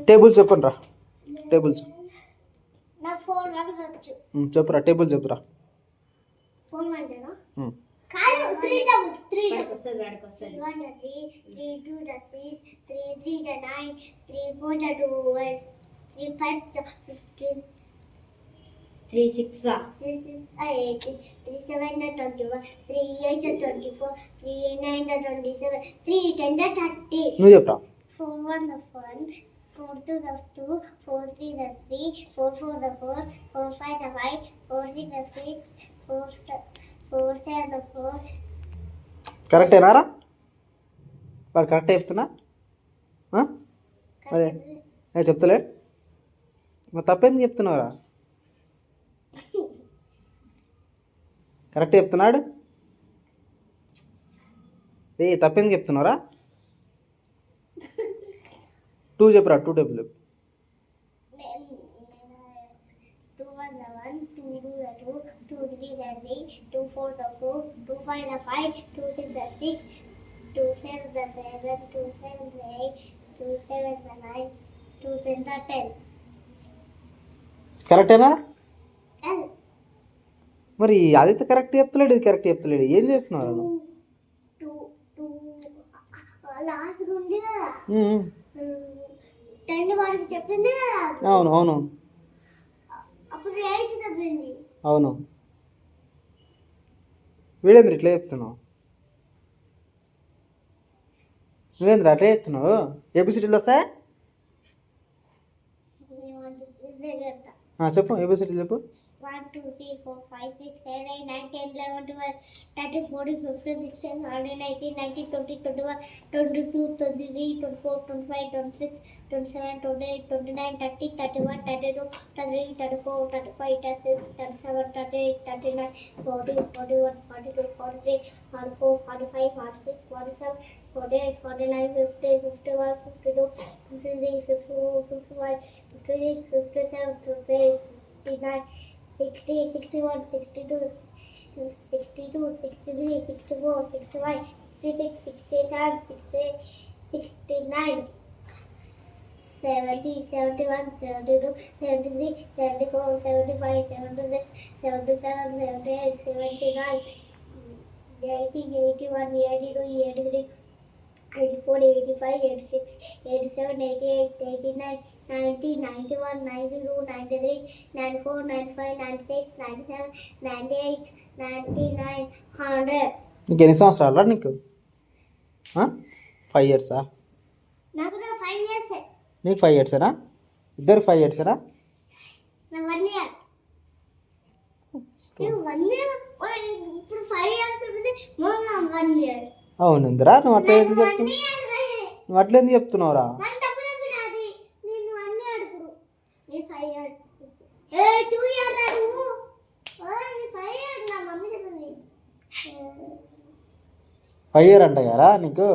Tables చెప్పండి రా. Tables నాకు 4 వన్స్ వచ్చు. చెప్పురా, టేబుల్ చెప్పురా. 4 వన్సేనా? కాదు 3 వస్తుంది. 1 3 3 2 6 3 3 9 3 4 12 3 5 15 3 6 18 3 7 21 3 8 24 3 9 27 3 10 30. నువ్వు చెప్పురా. 4 1 1 4 2 2 4 3 3 4 4 4 4 5 5 4 6 6 4 7 4. కరెక్టేనారా? వాడు కరెక్టే చెప్తున్నా? మరి చెప్తలే, మరి తప్పేందుకు చెప్తున్నావురా? కరెక్ట్ చెప్తున్నాడు. తప్పేందుకు చెప్తున్నావురా? 2 చెప్పురా. 2 టేబుల్ చెప్పు. 2 1 1 2 2 2 2 3 3 2 4 4 2 5 5 2 6 6 2 7 7 2 7 8 2 7 9 2 10 10. కరెక్టేనా? మరి అదైతే కరెక్ట్ చెప్తలేడు, ఇది కరెక్ట్ చెప్తలేడు, ఏం చేస్తున్నావు? లాస్ట్ ఉంది కదా 10 వాడికి చెప్పింది కదా. అవును అవును అప్పుడు 8 చెప్పింది. అవును. వీడేంద్ర ఇట్లా చెప్తున్నావు? నువ్వేంద్ర అట్లా చెప్తున్నావు? ఏబిసిటీలు వస్తాయా? చెప్పు, ఏబిసిటీలు చెప్పు. 1 2 3 4 5 6 7 8 9 10 11 12 13 14 15 16 17 18 19 20 21 22 23 24 25 26 27 28 29 30 31 32 33 34 35 36 37 38 39 40 41 42 43 44 45 46 47 48 49 50 51 52 53 54 55 56 57 58 59 60 61 62 63 64 65 66 67 68 69 70 71 72 73 74 75 76 77 78 79 80 81 82 83 84 85 86 87 88 89 90 91 92 93 94 95 96 97 98 99 100. నీకు ఎన్ని సంవత్సరాలు రా నీకు? 5 ఇయర్సా? నాకు 5 ఇయర్స్. నీకు 5 ఇయర్సేనా? ఇద్దరు 5 ఇయర్సేనా? నా 1 ఇయర్. నువ్వు 1 ఇయర్ ఇప్పుడు 5 ఇయర్స్ ఉంది. మొన్న 1 ఇయర్. అవును ఇందిరా, నువ్వు అట్లా ఎందుకు చెప్తున్నావు? నువ్వు అట్లా ఎందుకు చెప్తున్నావురా? నేను 1 ఇయర్ ఇప్పుడు. నీ 5 ఇయర్. 2 ఇయర్ రా నువ్వు. 5 ఇయర్ నా మమ్మీ చెప్పింది. 5 ఇయర్ అంట కదా నీకు?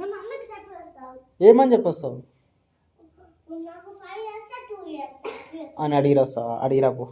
నా మమ్మీకి చెప్పొస్తావు. ఏమని చెప్పొస్తావు? నాకు 5 ఇయర్స్ 2 ఇయర్స్ అని అడిగిరా వస్తావా? అడిగిరా పో.